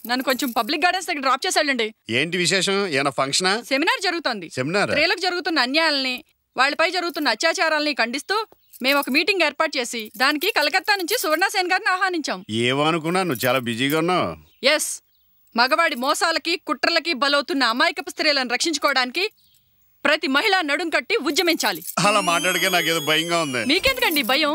నన్ను కొంచెం public gardens దగ్గర డ్రాప్ చేసాడండి. ఏంటి విశేషం? ఏమైనా ఫంక్షనా? సెమినార్ జరుగుతోంది. సెమినార్? స్త్రీలకు జరుగుతున్న అన్యాయాలని, వాళ్ళపై జరుగుతున్న అత్యాచారాలని ఖండిస్తూ మేము ఒక మీటింగ్ ఏర్పాటు చేసి దానికి కలకత్తా నుంచి సువర్ణ సేన్ గారిని ఆహ్వానించాం. ఏమనుకున్నా నువ్వు చాలా బిజీగా ఉన్నావు. ఎస్, మగవాడి మోసాలకి కుట్రలకి బలవుతున్న అమాయకపు స్త్రీలను రక్షించుకోవడానికి ప్రతి మహిళ నడుం కట్టి ఉద్యమించాలి. అలా మాట్లాడితే నాకేదో భయంగా ఉంది. మీకెందుకండి భయం?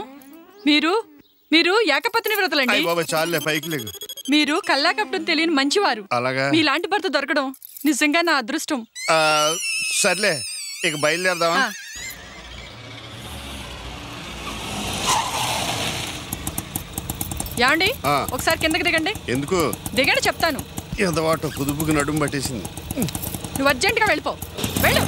మీరు ఏకపత్ని వ్రతులండి. చాలే, పైకి లేకు. మీరు కల్లాకప్పడం తెలియని మంచివారు. అలాగా? మీలాంటి భర్త దొరకడం నిజంగా నా అదృష్టం. సర్లే, ఇక బయలుదేరదామా? యాండి, ఒకసారి కిందకి దిగండి. ఎందుకు? దిగండి చెప్తాను. ఎంతవాటో కుదుపుకి నడుము పట్టేసింది. నువ్వు అర్జెంట్ గా వెళ్ళిపో. వెళ్ళు.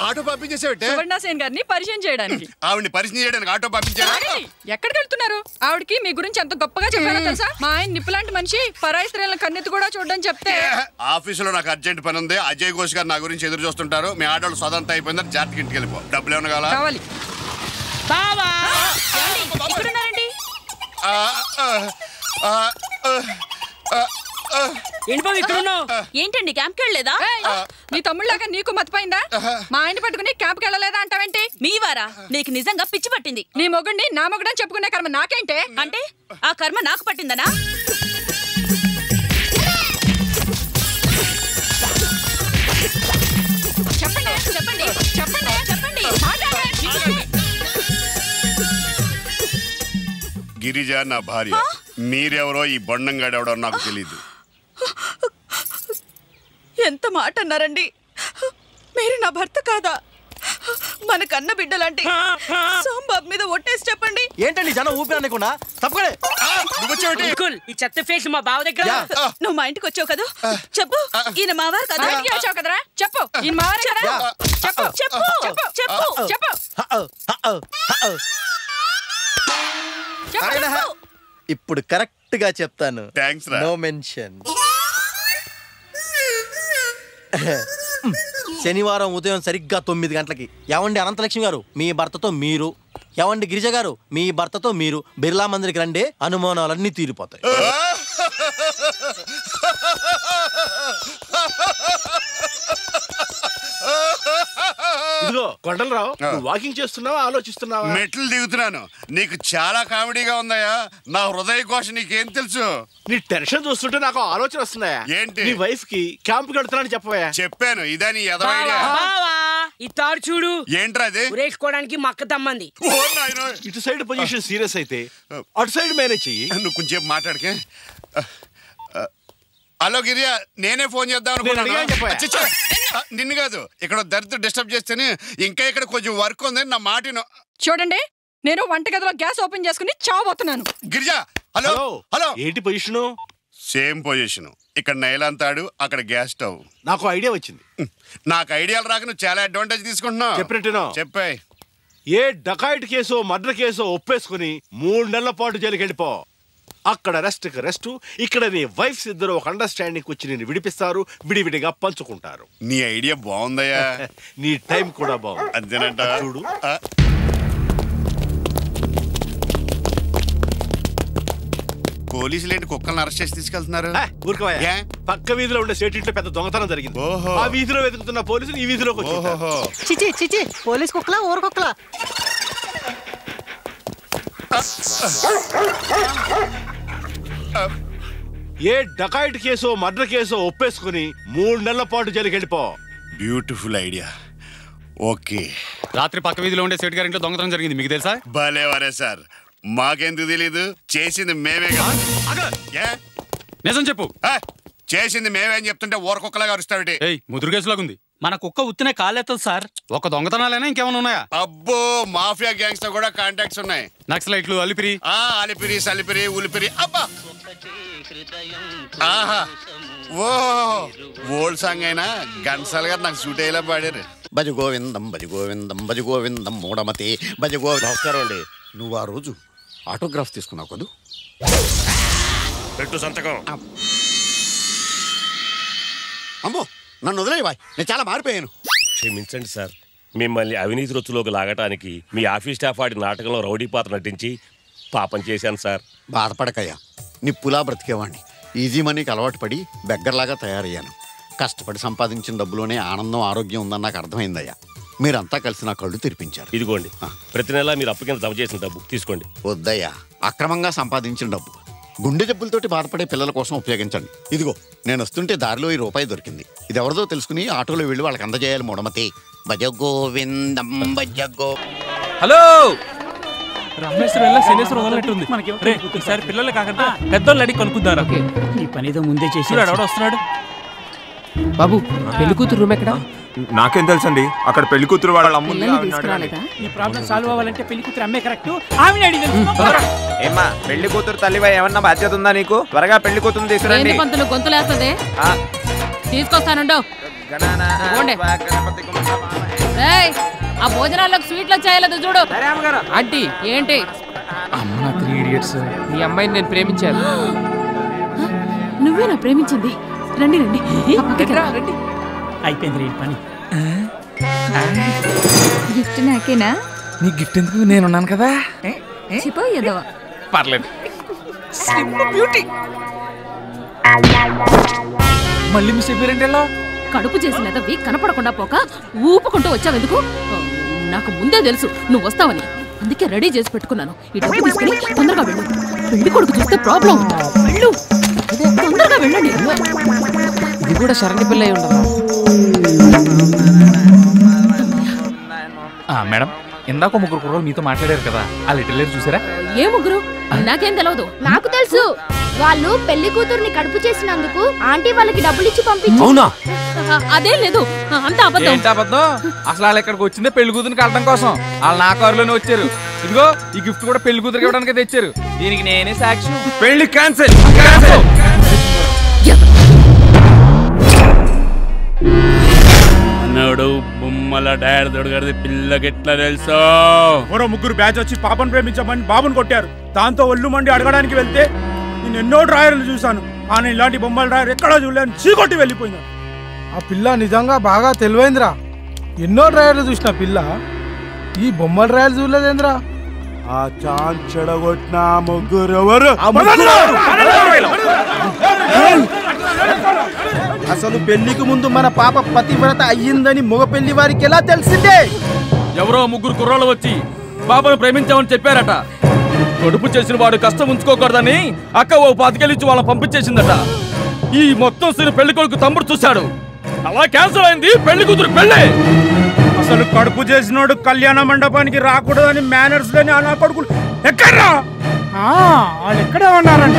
ఆటో పంపించేసేవట్టే సువర్ణ సేన్ గారిని పరిచయం చేయడానికి. ఆవిడ్ని పరిచయం చేయడానికి ఆటో పంపించారు. ఎక్కడికి వెళ్తున్నారు? ఆవిడకి మీ గురించి ఎంత గొప్పగా చెప్పారో తెలుసా? మా ఆయన నిప్పులాంటి మనిషి, పరాయి స్త్రీలను కన్నెత్తి కూడా చూడడం చెప్తే. ఆఫీసులో నాకు అర్జెంట్ పని ఉంది. అజయ్ ఘోష్ గారు నా గురించి ఎదురు చూస్తుంటారు. మీ ఆటోలు సదంతా అయిపోయిందని జాగ్రత్తగా ఇంటికి వెళ్ళిపో. డబ్బులు ఏమన్నా కావాలి? ఏంటండి క్యాంప్కి వెళ్ళలేదా? నీ తమ్ముళ్ళగా నీకు మతిపోయిందా? మా ఆయన పట్టుకుని క్యాంప్కి వెళ్ళలేదా అంటావేంటి? మీ వారా? నీకు నిజంగా పిచ్చి పట్టింది. నీ మొగుడిని నా మొగుడని చెప్పుకునే కర్మ నాకేంటే? అంటే ఆ కర్మ నాకు పట్టిందనా? చెప్పండి చెప్పండి చెప్పండి చెప్పండి. గిరిజ నా భార్య. మీరెవరో ఈ బొండంగాడెవడో నాకు తెలీదు. ఎంత మాట అన్నారండి? మీరు నా భర్త కాదా? మన కన్న బిడ్డలాంటి సోంబాబు మీద ఒట్టేసి చెప్పండి. ఏంటండి జనం ఊపిరనుకున్నా? తప్పకడే ఈ చెత్త ఫేస్ మా బావ దగ్గర. నువ్వు మా ఇంటికి వచ్చావు కదా, చెప్పు ఈయన మావారు కదా? వచ్చావు కదరా, చెప్పు. ఈయన మావారు కదా? చెప్పు చెప్పు చెప్పు చెప్పు చెప్పు. ఇప్పుడు కరెక్ట్ గా చెప్తాను. No mention. శనివారం ఉదయం సరిగ్గా 9 గంటలకి. ఏవండి అనంతలక్ష్మి గారు, మీ భర్తతో మీరు. ఏవండి గిరిజ గారు, మీ భర్తతో మీరు బిర్లా మందిరికి రండి, అనుమానాలన్నీ తీరిపోతాయి. ఇదిగో కొండలరావు, వాకింగ్ చేస్తున్నావా ఆలోచిస్తున్నావా? మెట్లు దిగుతున్నాను. నీకు చాలా కామెడీగా ఉందయ్యా. నా హృదయ కోశ నీకేం తెలుసు? నీ టెన్షన్ చూస్తుంటే నాకు ఆలోచన వస్తున్నాయా? ఏంటి? నీ వైఫ్ కి క్యాంప్ కడుతున్నాను చెప్పవా? చెప్పాను. ఇదా నీ ఎదవైడియా? ఈ తాడు చూడు. ఏంట్రా అది? ఉరేసుకోవడానికి మక్క దమ్మంది. ఇటు సైడ్ పొజిషన్ సీరియస్ అయితే అటు సైడ్ మేనేజ్ చెయ్యి. నువ్వు కొంచెం మాట్లాడకే. హలో గిరియా, నేనే ఫోన్ చేద్దాం అనుకున్నాను. నిన్ను కాదు, ఇక్కడ దరిద్ర డిస్టర్బ్ చేస్తేనే. ఇంకా ఇక్కడ కొంచెం వర్క్ ఉంది. నా మాటను చూడండి. నేను వంటగదిలో గ్యాస్ ఓపెన్ చేసుకుని చావబోతున్నాను. Girija, hello hello. ఏంటి పొజిషను? Same position. ఇక్కడ నైలాంతాడు, అక్కడ గ్యాస్ స్టవ్. నాకు ఐడియా వచ్చింది. నాకు ఐడియాలు రాక నువ్వు చాలా అడ్వాంటేజ్ తీసుకుంటున్నావు. చెప్పినట్టున్నా చెప్పాయి. ఏ డకాయిట్ కేసో మర్డర్ కేసో ఒప్పేసుకుని 3 నెలల పాటు జైలుకి వెళ్ళిపో. అక్కడ రెస్ట్, ఇక్కడ నీ వైఫ్స్ ఇద్దరు ఒక అండర్స్టాండింగ్ వచ్చి నేను విడిపిస్తారు, విడివిడిగా పంచుకుంటారు. నీ ఐడియా బాగుందయ్యా. నీ టైం కూడా బాగుంది. అంతేనంట. చూడు, పోలీసులు ఏంటి కుక్కలను అరెస్ట్ చేసి తీసుకెళ్తున్నారు? ఊరుకోవయ్యా. పక్క వీధిలో ఉండే సేటింట్లో పెద్ద దొంగతనం జరిగింది. ఆ వీధిలో వెతుకుతున్న పోలీసులు ఈ వీధిలోకి వచ్చి. చిచి పోలీస్ కుక్కలా ఊరు కుక్కలా? ఏ డకాయిట్ కేసో మర్డర్ కేసో ఒప్పేసుకుని 3 నెలల పాటు జైలుకి వెళ్ళిపో. Beautiful idea. ఓకే. రాత్రి పక్క వీధిలో ఉండే సేట్ గారింట్లో దొంగతనం జరిగింది, మీకు తెలుసా? భలేవరే సార్, మాకెందుకు తెలీదు? చేసింది మేమే కదా. నిజం చెప్పు. చేసింది మేమేం చెప్తుంటే ఊరకొక్కలాగా అరుస్తావిటి. ముదురు కేసులాగుంది. మన కుక్క ఉత్తినే కాలేస్తుంది సార్. ఒక దొంగతనాలైనా ఇంకేమైనా ఉన్నాయా? అబ్బో, మాఫియా గ్యాంగ్స్ తో కూడా కాంటాక్ట్స్ ఉన్నాయి. నక్సలైట్లు, అలిపిరి, అలిపిరి, సలిపిరి, ఉలిపిరి. అబ్బా, ఆహా, ఓ ఓల్డ్ సాంగ్ అయినా ఘంటసాల గారు నాకు సూట్ అయ్యేలా పాడారు. భజ గోవిందం భజ గోవిందం భజ గోవిందం మూఢమతి భజ గోవిందం. నమస్కారం అండి. నువ్వు ఆ రోజు ఆటోగ్రాఫ్ తీసుకున్నావు కదూ? పెట్టు సంతకం. అమ్మో, నన్ను వదిలేయవా, నేను చాలా మారిపోయాను. క్షమించండి సార్, మిమ్మల్ని అవినీతి రొచ్చులోకి లాగటానికి మీ ఆఫీస్ స్టాఫ్ ఆడి నాటకంలో రౌడీ పాత్ర నటించి పాపం చేశాను సార్. బాధపడకయ్యా, నిప్పులా బ్రతికేవాడిని. ఈజీ మనీకి అలవాటు పడి బెగ్గర్లాగా తయారయ్యాను. కష్టపడి సంపాదించిన డబ్బులోనే ఆనందం, ఆరోగ్యం ఉందని నాకు అర్థమైందయ్యా. మీరంతా కలిసి నా కళ్ళు తెరిపించారు. ఇదిగోండి, ప్రతి నెల మీరు అప్పు కింద జమ చేసిన డబ్బు తీసుకోండి. వద్దయ్యా, అక్రమంగా సంపాదించిన డబ్బు గుండె జబ్బులతోటి బాధపడే పిల్లల కోసం ఉపయోగించండి. ఇదిగో నేను వస్తుంటే దారిలో ఈ రూపాయి దొరికింది. ఇది ఎవరిదో తెలుసుకుని ఆటోలో వెళ్ళి వాళ్ళకి అందజేయాలి. మూఢమతి. భజ గోవిందం భజ గో. హలో, రమేశ్వర శనేశ్వరం వదలట్టుంది. ఈసారి పిల్లలు కాకుండా పెద్దోళ్ళు అడిగి కొనుక్కుందారా? ఈ పనితో ముందే చేసి ఎవడో వస్తున్నాడు. బాబు, పెళ్లి కూతురు రూమ్ ఎక్కడ? నాకేం తెలుసండి, అక్కడ పెళ్లి కూతురు వాళ్ళ అమ్ముంది. ఈ ప్రాబ్లం సాల్వ్ అవ్వాలంటే పెళ్లి కూతురు అమ్మే కరెక్ట్. ఆమె అడిగి ఏమ్మా, పెళ్లి కూతురు తల్లివై ఏమన్నా బాధ్యత ఉందా నీకు? త్వరగా పెళ్లి కూతురు తీసుకురండి. పంతులు గొంతులేస్తుంది, తీసుకొస్తానుండు. ఆ భోజనాల్లోకి స్వీట్లు వచ్చాయలేదు చూడు. ఆంటీ ఏంటి? అమ్మ 3 Idiots. ఈ అమ్మాయిని నేను ప్రేమించాను. నువ్వేనా ప్రేమించింది? రండి రండి, రండి. అయిపోయింది ఈ పని. గిఫ్ట్ నాకేనా? నీ గిఫ్ట్ ఎందుకు? నేనున్నాను కదా. పర్లేదు. మళ్ళీ మిస్ అయిపోయారంటే కడుపు చేసినవి కనపడకుండా పోక ఊపుకుంటూ వచ్చావెందుకు? నాకు ముందే తెలుసు నువ్వు వస్తావని, అందుకే రెడీ చేసి పెట్టుకున్నాను. ఈ డబ్బు తీసుకుని తొందరగా వెళ్ళు. పెళ్లి కొడుకు చూస్తే ప్రాబ్లం. వెళ్ళు, తొందరగా వెళ్ళండి. ఇది కూడా శరణి పిల్ల అయి ఉండదా? మేడం, ఇందాక 3 కుర్రోళ్ళు మీతో మాట్లాడారు కదా, ఆ లిటిల్ చూసారా? ఏ 3? నాకేం తెలియదు. నాకు తెలుసు. వాళ్ళు పెళ్లి కూతుర్ని కడుపు చేసినందుకు ఆంటీ వాళ్ళకి డబ్బులు ఇచ్చి పంపించారు. అవునా? అదేం లేదు, అంత అబద్ధం. ఏంటి అబద్ధం? అసలు వాళ్ళు ఇక్కడికి వచ్చిందే పెళ్లి కూతురిని కట్టడం కోసం. వాళ్ళు నా కారులోనే వచ్చారు. ఇదిగో ఈ గిఫ్ట్ కూడా పెళ్లి కూతురికి ఇవ్వడానికి తెచ్చారు. దీనికి నేనే సాక్షి. పెళ్లి క్యాన్సిల్. అన్నాడు బొమ్మల డాడ్ దొడగడిది పిల్లకెట్లా తెలుసా? మరో 3 బ్యాచ్ వచ్చి పాపను ప్రేమించమని బాబుని కొట్టారు. దాంతో ఒళ్ళు మండి అడగడానికి వెళ్తే నేను ఎన్నో డ్రాయర్లు చూశాను, కానీ ఇలాంటి బొమ్మల డ్రాయర్ ఎక్కడా చూడలేని చీకొట్టి వెళ్ళిపోయింది. ఆ పిల్ల నిజంగా బాగా తెలివైందిరా. ఎన్నో డ్రాయర్లు చూసిన పిల్ల ఈ బొమ్మల డ్రాయర్లు చూడలేదేంద్రా? ఆ ఛాన్స్ చెడగొట్టిన 3 ఎవరు? అసలు పెళ్లికి ముందు మన పాప పతివ్రత అయ్యిందని మగ పెళ్లి వారికి ఎలా తెలిసిందే? ఎవరో 3 కుర్రోళ్ళు వచ్చి బాబాను ప్రేమించామని చెప్పారట. కడుపు చేసిన వాడు కష్టం ఉంచుకోకూడదని అక్క ఓ 5,000 ఇచ్చి వాళ్ళని పంపించేసిందట. ఈ మొత్తం సీన్ పెళ్లి కొడుకు తమ్ముడు చూశాడు. అలా క్యాన్సిల్ అయింది పెళ్లి కూతురు పెళ్లి. అసలు కడుపు చేసినోడు కళ్యాణ మండపానికి రాకూడదని మేనర్స్ లేని అలా కొడుకులు ఎక్కడ్రా? వాళ్ళు ఎక్కడే ఉన్నారంట.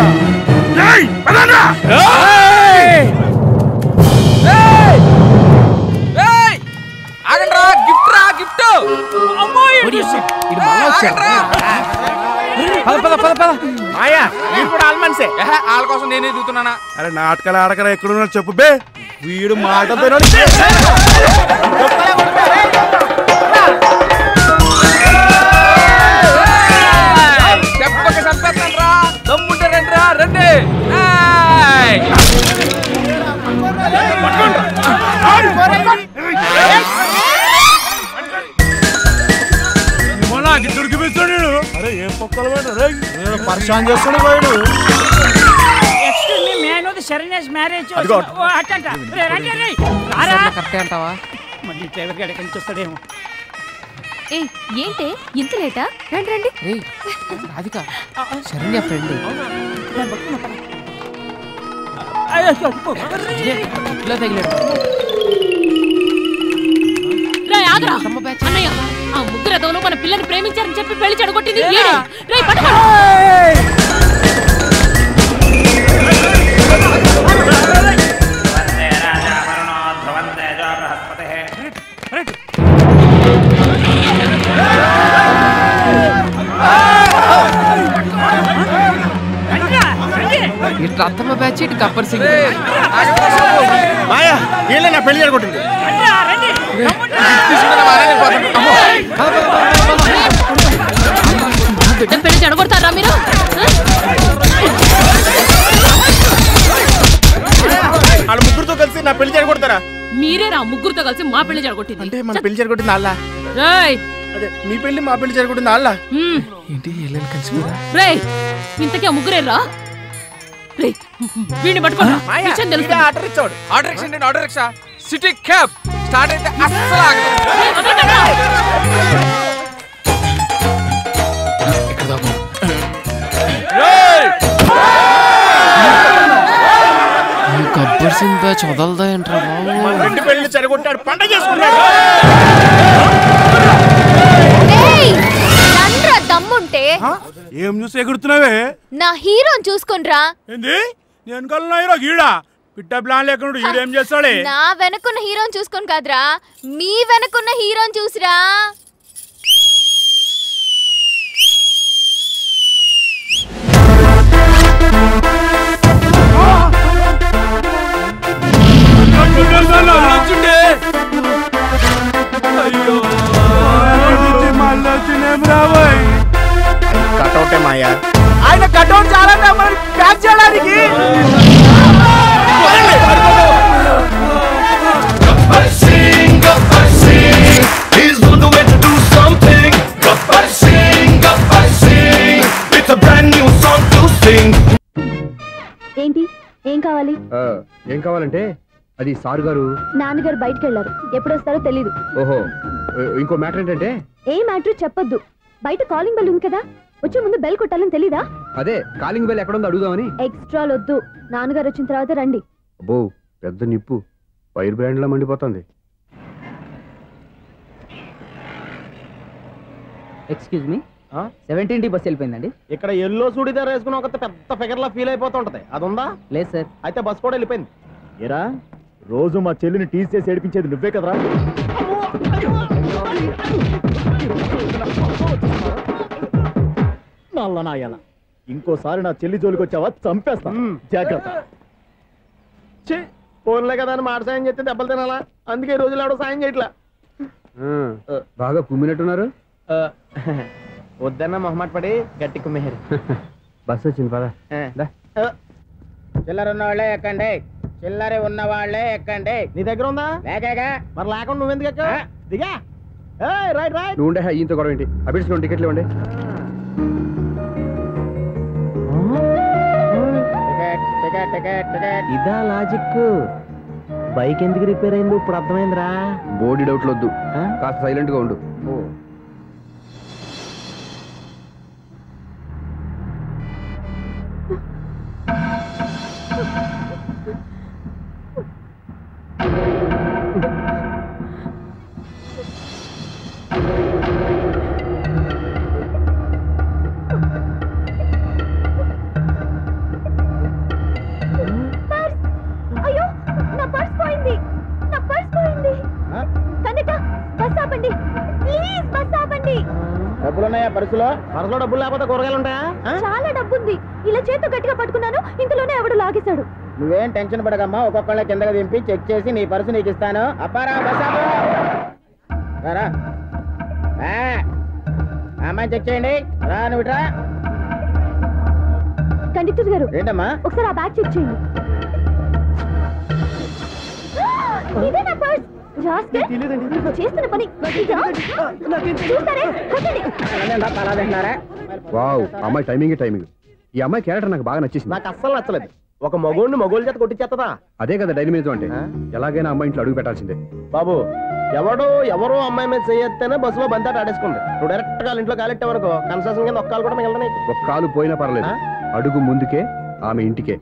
వాళ్ళ కోసం నేనే చూస్తున్నానా? అరే నాటకాలు ఆడకరా, ఎక్కడున్నా చెప్పు బే. వీడు మాటతో చెప్పక చంపేస్తాను రా. దమ్ముంటే రండి రా, రండి. అరే ఏం పక్కల పరిశాన్ చేస్తాడు వాడు. మళ్ళీ డ్రైవర్ గారు ఎక్కడి నుంచి వస్తాడేమో. ఏంటే ఇంత లేటా? రండి రండి. రాధిక శరణ్య ఫ్రెండ్. అన్నయ్య, ఆ 3 ఎదవలు మన పిల్లని ప్రేమించారని చెప్పి పెళ్లి చెడగొట్టింది. ఇట్లా అత్తమ్మ బ్యాచ్ ఇటు గబ్బర్ సింగ్. నా పెళ్లి జరగొట్టింది. బిడ్డ పెళ్లి చెడగొడతారా మీరు? వాళ్ళ 3తో కలిసి నా పెళ్లి జరగొడతారా? మీరేరా 3తో కలిసి మా పెళ్లి చెడగొట్టింది. అంటే మన పెళ్లి జరగొట్టింది అల్లా. అదే మీ పెళ్లి మా పెళ్లి జరగొట్టింది అల్లా. ఏంటి ఇంతకీ ఆ 3రేరా? వీడిని పట్టుకోరా విషయం తెలుసు. ఆటో రిక్షాడు ఆటో రిక్షా అంటే auto rickshaw city cab start అయితే అస్సలు ఆగదు. గబ్బర్ సింగ్ బ్యాచ్ వదలదా ఏంట్రా బాబు? రెండు పెళ్లి చెడగొట్టాడు, పంట చేసుకున్నాడు. దమ్ముంటే ఏం చూసి ఎగురుతున్నావే? నా హీరోని చూసుకుండ్రా. ఏంది నేను కల్లా హీరో గీడా పిట్ట ప్లాన్ లేకుండా ఈడేం చేస్తాడే? నా వెనకున్న హీరోని చూసుకొని కాదురా, మీ వెనకున్న హీరోని చూసిరా. కటౌటే మాయా, ఆయన కటౌట్ చాలా ప్యాక్ చేయడానికి. ఏంటి ఏం కావాలి? ఏం కావాలంటే అది సారు గారు నాన్నగారు బయటకు వెళ్ళారు, ఎప్పుడు వస్తారో తెలీదు. ఓహో, ఇంకో మ్యాటర్ ఏంటంటే ఏ మ్యాటర్ చెప్పొద్దు. బయట కాలింగ్ బెల్ ఉంది కదా, వచ్చే ముందు బెల్ కొట్టాలని తెలీదా? అదే కాలింగ్ బెల్ ఎక్కడ ఉందో అడుగుదామని. ఎక్స్ట్రా వద్దు, నాన్నగారు వచ్చిన తర్వాత రండి. అబ్బో పెద్ద నిప్పు, ఫైర్ బ్రాండ్ లా మండిపోతుంది. ఎక్స్క్యూజ్ మీ, 17D బస్ వెళ్ళిపోయిందండి. ఇక్కడ ఎల్లో చూడిదార్ వేసుకుని ఒక పెద్ద ఫిగర్ లా ఫీల్ అయిపోతుంటది, అది ఉందా? లేదు సార్. అయితే బస్ కూడా వెళ్ళిపోయింది. ఏరా రోజు మా చెల్లిని టీస్ చేసి ఏడిపించేది నువ్వే కదరా? నల్లనాయాల ఇంకోసారి నా చెల్లి జోలికి వచ్చావా చంపేస్తా, జాగ్రత్త. ఫోన్లే కదా అని మాట సాయం చేస్తే దెబ్బలు తినాలా, అందుకే ఈ రోజులు ఎవడో సాయం చేయట్లా. బాగా కుమ్మినట్టున్నారు. వద్దన్న మొహమాట పడి గట్టి కుమ్మేరు. బస్ వచ్చింది పద. చిల్లర ఉన్న వాళ్ళే ఎక్కండి, చిల్లర ఉన్న వాళ్ళే ఎక్కండి. నీ దగ్గర ఉందా? లేకగా మరి లేకుండా నువ్వెందుకు ఎక్కావు? దిగా. Right right. నువ్వు ఉండే ఈయంతో గొడవ ఏంటి? అభిడ్స్ టికెట్లు ఇవ్వండి. ఇదా లాజిక్? బైక్ ఎందుకు రిపేర్ అయింది ఇప్పుడు అర్థమైందిరా. బోడీ డౌట్లు వద్దు, కాస్త సైలెంట్ గా ఉండు. అయ్యో నా పర్స్ పోయింది, నా పర్స్ పోయింది. కండక్టర్ బస్ ఆపండి ప్లీజ్, బస్ ఆపండి. డబ్బులున్నాయా పర్సులో? పర్సులో డబ్బులు లేకపోతే కూరగాయలు ఉంటాయా? చాలా డబ్బుంది, ఇలా చేతితో గట్టిగా పట్టుకున్నాను, ఇంతలోనే ఎవడు లాగేశాడు. నువ్వేం టెన్షన్ పడకమ్మా, ఒక్కొక్కళ్ళ కిందగా దింపి చెక్ చేసి నీ పర్సు నీకు ఇస్తాను. అబ్బారా బస్ ఆపు. రా అమ్మాయి చెక్ చేయండి. రా నువ్వు రా. కండక్టర్ గారు ఏంటమ్మా ఒకసారి ఆ బ్యాగ్ చెక్ చేయండి. ఇదే నా పర్స్. చేస్తున్న పని వావ్, అమ్మాయి టైమింగ్ టైమింగ్. ఈ అమ్మాయి క్యారెక్టర్ నాకు బాగా నచ్చేసింది. నాకు అస్సలు నచ్చలేదు. ఒక మగోడిని మగోళ్ళ చేత కొట్టించేస్తుందా? అదే కదా డైనమిజం అంటే. ఎలాగైనా అమ్మాయి ఇంట్లో అడుగు పెట్టాల్సిందే. బాబు ఎవరో అమ్మాయి మీద చేయొత్తేనే బస్సులో బంతాట ఆడేసుకుంది. నువ్వు డైరెక్ట్ గా ఇంట్లో కాలెట్టే వరకు కన్సెషన్ కింద ఒక్క కాలు కూడా మిగలదు. ఒక కాలు పోయినా పర్లేదు, అడుగు ముందుకే ఆమె ఇంటికే.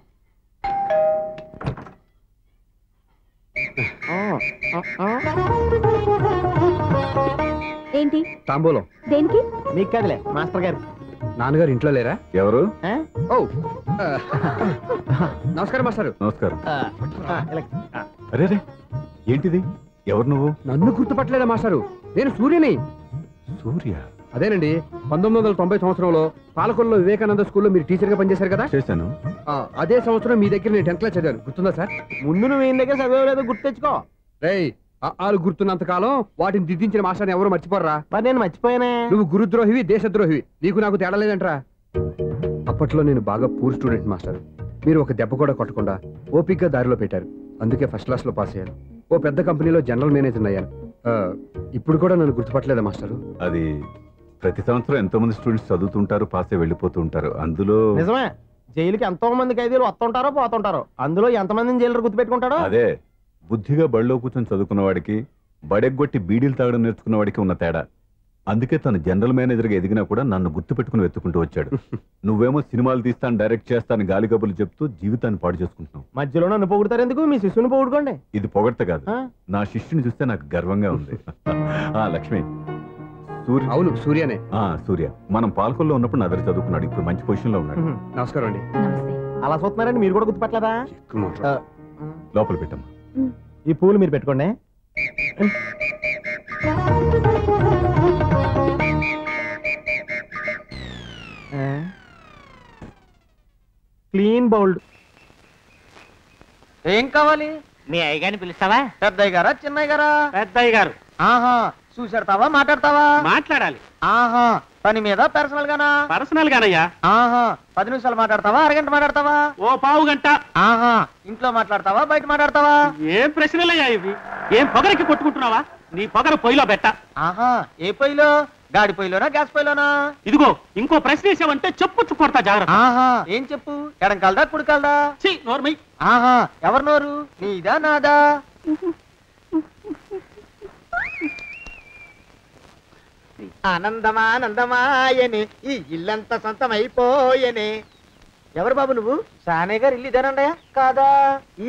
ఏంటి తాంబూలం? దేనికి? మీకు కదలే మాస్టర్ గారు. నాన్నగారు ఇంట్లో లేరా? ఎవరు? ఓ నమస్కారం మాస్టారు. నమస్కారం. అరే ఏంటిది? ఎవరు నువ్వు? నన్ను గుర్తుపట్టలేదా మాస్టారు? నేను సూర్యని. సూర్య? అదేనండి, 1990 సంవత్సరంలో పాలకొల్లో వివేకానంద స్కూల్లో మీరు టీచర్ గా పనిచేశారు కదా? చేశాను. అదే సంవత్సరం మీ దగ్గర నేను 10th క్లాస్ చదివాను, గుర్తుందా సార్? ముందు నువ్వు ఈయన దగ్గర చదివేలేదు, గుర్తు తెచ్చుకో. రేయ్, ఆలు గుర్తున్నంత కాలం వాటిని దిద్దించిన మాస్టర్ని ఎవరు మర్చిపోర్రా? మరి నేను మర్చిపోయానే. నువ్వు గురుద్రోహివి, దేశద్రోహివి, నీకు నాకు తేడా లేదంట్రా. అప్పట్లో నేను బాగా పూర్ స్టూడెంట్ మాస్టర్. మీరు ఒక దెబ్బ కూడా కొట్టకుండా ఓపిక్గా దారిలో పెట్టారు, అందుకే ఫస్ట్ క్లాస్ లో పాస్ అయ్యాను. ఓ పెద్ద కంపెనీలో జనరల్ మేనేజర్ అయ్యాను. ఇప్పుడు కూడా నన్ను గుర్తుపట్టలేదా మాస్టర్? అది ప్రతి సంవత్సరం ఎంతో మంది స్టూడెంట్స్ చదువుతుంటారు, పాస్ అయి వెళ్ళిపోతూ ఉంటారు. అందులో నిజమే, జైలుకి ఎంతో మంది ఖైదీలు వస్తుంటారో పోతుంటారో, అందులో ఎంతమందిని జైలు గుర్తుపెట్టుకుంటాడో. అదే బుద్ధిగా బడిలో కూర్చొని చదువుకున్న వాడికి, బడెగ్గొట్టి బీడీలు తాగడం నేర్చుకున్న వాడికి ఉన్న తేడా. అందుకే తను జనరల్ మేనేజర్గా ఎదిగినా కూడా నన్ను గుర్తుపెట్టుకుని వెతుకుంటూ వచ్చాడు. నువ్వేమో సినిమాలు తీస్తాను, డైరెక్ట్ చేస్తాను గాలి కబుర్లు చెప్తూ జీవితాన్ని పాడు చేసుకుంటున్నావు. మధ్యలో నన్ను పొగుడతారు ఎందుకు? మీ శిష్యుని పొగుడుకోండి. ఇది పొగడ్త కాదు, నా శిష్యుని చూస్తే నాకు గర్వంగా ఉంది. లక్ష్మి, అవును సూర్యనే. సూర్య మనం పాలకొల్లో ఉన్నప్పుడు నా దగ్గర చదువుకున్నాడు, ఇప్పుడు మంచి పొజిషన్ లో ఉన్నాడు. నమస్కారం అండి. అలా చూస్తున్నారండి, మీరు కూడా గుర్తుపట్టలేదా? లోపల పెట్టమ్మా. ఈ పూలు మీరు పెట్టుకోండి. Clean bowled. ఏం కావాలి? మీ అయ్యగారిని పిలుస్తావా? పెద్దయ్య గారా చిన్నయ్య గారా? పెద్దయ్య గారు. ఆహా, చూసాడతావా మాట్లాడతావా? మాట్లాడాలి. ఆహా, పని మీద పర్సనల్ గానా? పర్సనల్ గానయ్యా. ఆహా, 10 నిమిషాలు మాట్లాడతావా? అరగంట మాట్లాడతావా? ఓ పావు గంట. ఆహా, ఇంట్లో మాట్లాడతావా బయట మాట్లాడతావా? ఏం ప్రశ్నలయ్యా ఇవి? ఏం పొగరికి కొట్టుకుంటున్నావా? నీ పొగరు పొయ్యిలో పెట్ట. ఆహా, ఏ పొయ్యిలో? గాడి పొయ్యిలోనా గ్యాస్ పొయ్యిలోనా? ఇదిగో ఇంకో ప్రశ్న వేసావంటే చెప్పు కొడతా జాగ్రత్త. ఆహా, ఏం చెప్పు? ఎడం కలదా కుడి కలదా? నోర్మై. ఆహా, ఎవరి నోరు? నీదా నాదా? ఆనందమానందమాయనే ఈ ఇల్లంతా సొంతమైపోయనే. ఎవరు బాబు నువ్వు? సానే గారు ఇల్లు ఇదేనండయా? కాదా?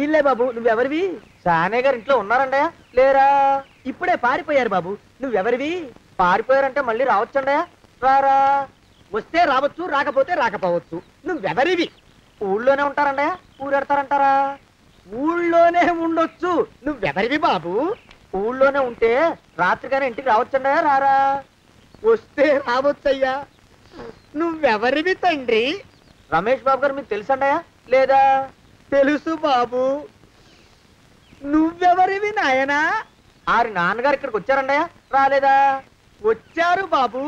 ఇల్లే బాబు. నువ్వెవరివి? సానే గారు ఇంట్లో ఉన్నారండయా? లేరా? ఇప్పుడే పారిపోయారు బాబు. నువ్వెవరివి? పారిపోయారంటే మళ్ళీ రావచ్చండయా? రారా? వస్తే రావచ్చు, రాకపోతే రాకపోవచ్చు. నువ్వెవరివి? ఊళ్ళోనే ఉంటారండయా? ఊరెడతారంటారా? ఊళ్ళోనే ఉండొచ్చు. నువ్వెవరివి బాబు? ఊళ్ళోనే ఉంటే రాత్రిగానే ఇంటికి రావచ్చండయా? రారా? వస్తే రావచ్చయ్యా. నువ్వెవరివి తండ్రి? రమేష్ బాబు గారు మీకు తెలుసండయా? లేదా? తెలుసు బాబు. నువ్వెవరివి నాయనా? ఆరి నాన్నగారు ఇక్కడికి వచ్చారండయా? రాలేదా? వచ్చారు బాబు.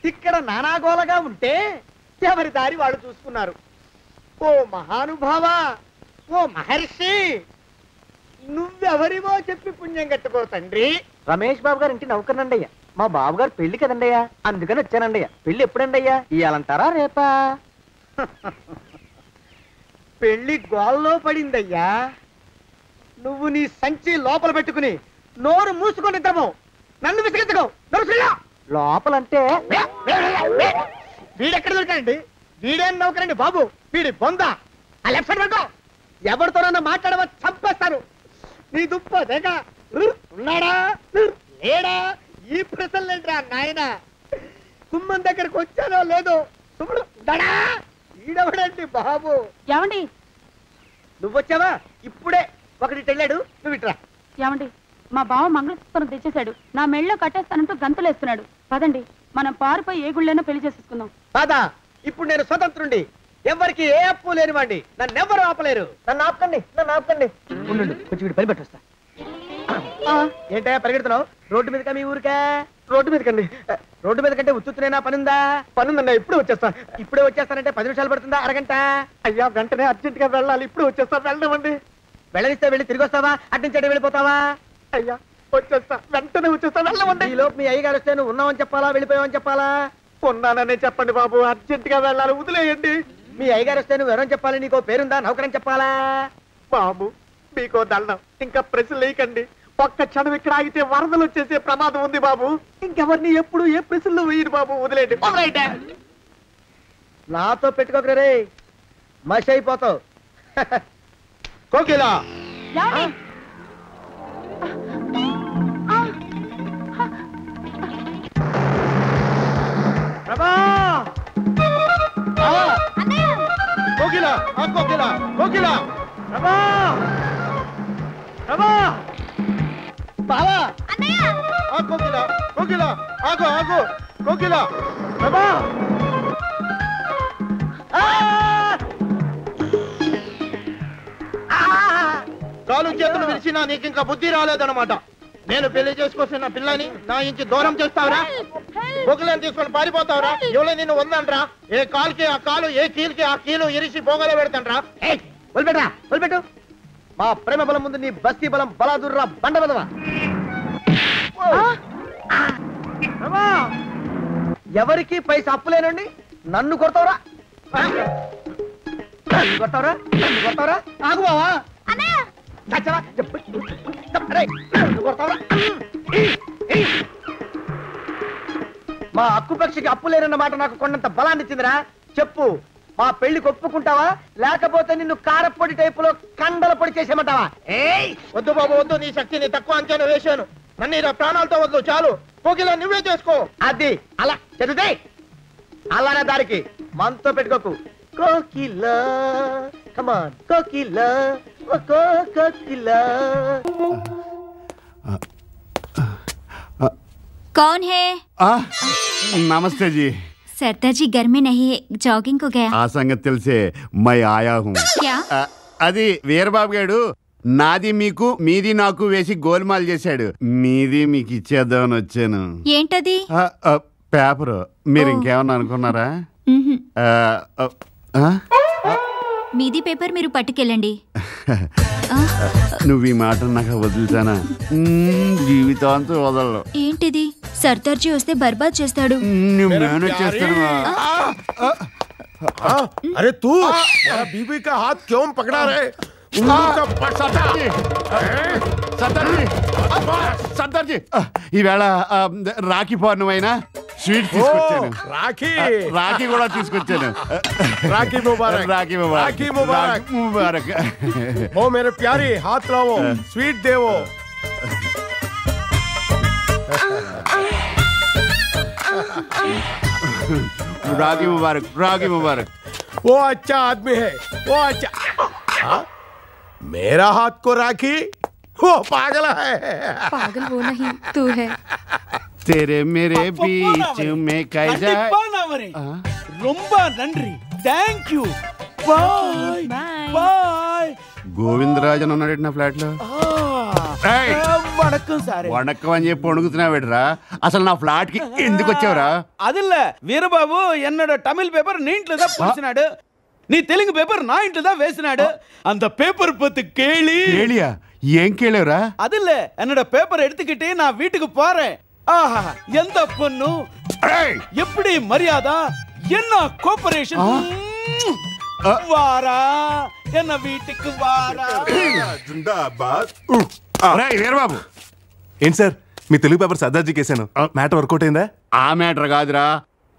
ఇక్కడ నానాగోలగా ఉంటే ఎవరి దారి వాళ్ళు చూసుకున్నారు. ఓ మహానుభావా, ఓ మహర్షి, నువ్వెవరివో చెప్పి పుణ్యం కట్టుకో తండ్రి. రమేష్ బాబు గారు ఇంటి నౌకర్నండయ్యా. మా బాబు గారు పెళ్లి కదండయ్యా, అందుకని వచ్చానండయ్యా. పెళ్లి ఎప్పుడండయ్యా? ఇయ్యాలంటారా రేపా? పెళ్లి గోల్లో పడిందయ్యా. నువ్వు నీ సంచి లోపల పెట్టుకుని నోరు మూసుకొని నిద్రపో. నన్ను విసిగించుకో. లోపలంటే వీడెక్కడ దొరికాడండి? వీడేం నౌకరండి బాబు, వీడి బొంద. ఆ లెఫ్ట్ సైడ్ పెట్టుకో. ఎవరితోనన్నా మాట్లాడవా చంపేస్తాను. నీ దుప్ప దేక ఉన్నాడా లేడా? ఈ ప్రశ్నలేంట్రా నాయన? కుమ్మం దగ్గరకు వచ్చానో లేదో తుమ్ముడు దడా. ఈడవడండి బాబు. ఏమండి? నువ్వొచ్చావా? ఇప్పుడే ఒకటి వెళ్ళాడు. నువ్వు ఇట్రా. ఏమండి, మా బావ మంగళసూత్రం తెచ్చేశాడు. నా మెళ్ళో కట్టేస్తానంటూ గంతులేస్తున్నాడు. పదండి, మనం పారిపోయి ఏ గుళ్ళైనా పెళ్లి చేసేసుకుందాం. కాదా? ఇప్పుడు నేను స్వతంత్రుండి, ఎవరికి ఏ అప్పు లేనివ్వండి. నన్ను ఎవరు ఆపలేరు. నన్ను ఆపకండి, నన్ను ఆపకండి. ఉండు, కొంచెం వీడి పని పెట్టొస్తా. ఏంటయ్యా పరిగెడుతున్నావు? రోడ్డు మీదకా మీ ఊరికా? రోడ్డు మీదకండి. రోడ్డు మీద కంటే ఉత్తునేనా? పనుందా? పనుందన్నా. ఇప్పుడే వచ్చేస్తా. ఇప్పుడే వచ్చేస్తానంటే 10 నిమిషాలు పడుతుందా? అరగంట? అయ్యా వెంటనే అర్జెంట్ గా వెళ్ళాలి. ఇప్పుడు వచ్చేస్తా. వెళ్ళమండి. వెళ్ళనిస్తే వెళ్ళి తిరిగి వస్తావా? అడ్డించండి వెళ్ళిపోతావా? అయ్యా వచ్చేస్తా, వెంటనే వచ్చేస్తా. వెళ్ళమండి. ఈ లోపు మీ అయ్యగారు వస్తే నువ్వు ఉన్నావని చెప్పాలా, వెళ్ళిపోయావని చెప్పాలా? ఉన్నాననే చెప్పండి బాబు, అర్జెంట్ గా వెళ్ళాలి. వదిలేయండి. మీ అయ్యగారు వస్తే నువ్వు ఎవరని చెప్పాలి? నీకో పేరుందా? నౌకరని చెప్పాలా? బాబు మీకో దండం. ఇంకా ప్రశ్నలు వేయకండి. ఒక్క క్షణం ఇక్కడ ఆగితే వరదలు వచ్చేసే ప్రమాదం ఉంది బాబు. ఇంకెవరిని ఎప్పుడు ఏ ప్రశ్నలు వేయరు బాబు. వదిలేయండి. నాతో పెట్టుకోకరే, మషి అయిపోతావు. కోకిలా ప్రభా, కోకిలా, కోకిలా, కోకిలా, ప్రభా, ప్రభా, బావా, కోకిలా, కోకిలా, ఆగు, ఆగు, కోకిలా, ప్రభా. కాలు చేతులు విరిచినా నీకు ఇంకా బుద్ధి రాలేదన్నమాట. నేను పెళ్లి చేసుకొస్తున్న పిల్లని నా ఇంటి దూరం చేస్తావురా? బొగ్గులను తీసుకొని పారిపోతావురా? ఎవరో నిన్ను ఉందంట్రా? ఏ కాలుకి ఆ కాలు, ఏ కీలుకి ఆ కీలు ఇరిసి పోగల పెడతాంట్రా? వదిలిపెట్టరా, వదిలిపెట్టు. మా ప్రేమ బలం ముందు నీ బస్తీ బలం బలాదుర్రా బండ బలవా. ఎవరికి పైసా అప్పులేనండి నన్ను కొడతావురా? కొడతావరా కొడతావరా ఆగు బావా మా అక్కుపక్షికి అప్పు లేనన్న మాట నాకు కొండంత బలాన్ని ఇచ్చిందిరా. చెప్పు, మా పెళ్లికి ఒప్పుకుంటావా లేకపోతే నిన్ను కారపొడి టైపులో కండల పొడి చేసేమంటావా? వద్దు బాబు వద్దు, నీ శక్తిని తక్కువ అంచనా వేశాను. నన్ను ఇలా ప్రాణాలతో వద్దు, చాలు. కోకిలా నువ్వే చేసుకో. అది అలా చదివితే అలానే దారికి మనతో పెట్టుకోకు. కోకిలా కమాన్ కోకిలా కోకిలా. कौन है? నమస్తే జీ. सरदार जी घर में नहीं है, जॉगिंग को गया. ఆ సంగతి తెలిసే మై ఆయా హూ. क्या? అది వీరబాబు గారు నాది మీకు మీది నాకు వేసి గోల్మాల్ చేశాడు. మీది మీకు ఇచ్చేద్దామని వచ్చాను. ఏంటది? పేపరు. మీరు ఇంకేమన్నా అనుకున్నారా? మీది పేపర్ మీరు పట్టుకెళ్ళండి. నువ్వు ఈ మాట నాకు వదులుతానా? జీవితాంతం వదలరు. ఏంటిది? సర్దార్ జీ వస్తే బర్బాద్ చేస్తాడు. మేనేజ్ చేస్తాను. अरे तू मेरा बीबी का हाथ क्यों पकड़ा रहे? సర్దార్జీ ఈవేళ రాఖీ పౌర్ణమైనా స్వీట్ తీసుకొచ్చాను. రాఖీ కూడా తీసుకొచ్చాను. राखी मुबारक రాఖీ ముబారక్. राखी मुबारक ముబారక్. ओ मेरे प्यारी हाथ लाओ, स्वीट देवो. राखी मुबारक, राखी मुबारक. वो अच्छा आदमी है, वो अच्छा. मेरा हाथ को राखी, वो पागल है. पागल वो नहीं, तू है. तेरे मेरे बीच में कैसा ரொம்ப நன்றி. Thank you. Bye bye. Govindarajan ఉన్నాడు నా ఫ్లాట్ లో. వణకం సార్. వణకం అని చెప్పి వణుకుతున్నావేట్రా? అసలు నా ఫ్లాట్ కి ఎందుకు వచ్చావురా? అదిల్ల వీరబాబు என்னோட தமிழ் பேப்பர் நீ ఇంట్లో தான் పూసినాడు, నీ తెలుగు పేపర్ నా ఇంట్లో தான் వేసినాడు. அந்த பேப்பர் பத்தி கேளி. கேளியா? ఏం కేళేవరా? అదిల్ల என்னோட பேப்பர் எடுத்துக்கிட்டு நான் வீட்டுக்கு போறேன். ஆஹா எந்த பொண்ணு எப்படி மரியாதை என்ன கோஆபரேஷன். వారా ఎన్న వీటికి వారా. వీరబాబు ఏంటి సార్ మీ తెలుగు పేపర్ సర్దార్జీకి వేసాను, మ్యాటర్ వర్కౌట్ అయిందా? ఆ మ్యాటర్ కాదురా,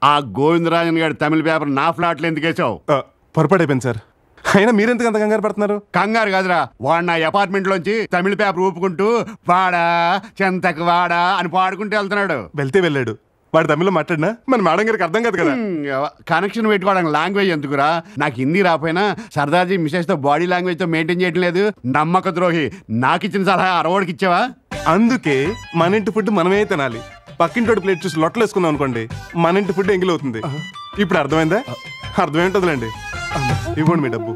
ఆ గోవిందరాజన్ గారి తమిళ పేపర్ నా ఫ్లాట్ లో ఎందుకు వేసావు? పొరపాటు అయిపోయింది సార్. అయినా మీరెందుకు అంత కంగారు పడుతున్నారు? కంగారు కాదురా, వాడు నా అపార్ట్మెంట్ లోంచి తమిళ పేపర్ ఊపుకుంటూ వాడా చెంతకు వాడా అని పాడుకుంటూ వెళ్తున్నాడు. వెళ్తే వెళ్ళాడు, వాడు తమిళ్లో మాట్లాడినా మన మేడం గారికి అర్థం కాదు కదా. కనెక్షన్ పెట్టుకోవడానికి లాంగ్వేజ్ ఎందుకురా? నాకు హిందీ రాపోయినా సర్దార్జీ మిసెస్ తో బాడీ లాంగ్వేజ్ తో మెయింటైన్ చేయడం లేదు. నమ్మక ద్రోహి. నాకు ఇచ్చిన సలహా అరవడికి ఇచ్చావా? అందుకే మన ఇంటి ఫుడ్ మనమే తినాలి. పక్కింటోటి ప్లేట్ చూసి లొట్టలు వేసుకుందాం అనుకోండి, మన ఇంటి ఫుడ్ ఎంగిల్ అవుతుంది. ఇప్పుడు అర్థమైందా? అర్థమేంటదిలేండి. ఇవ్వండి మీ డబ్బు.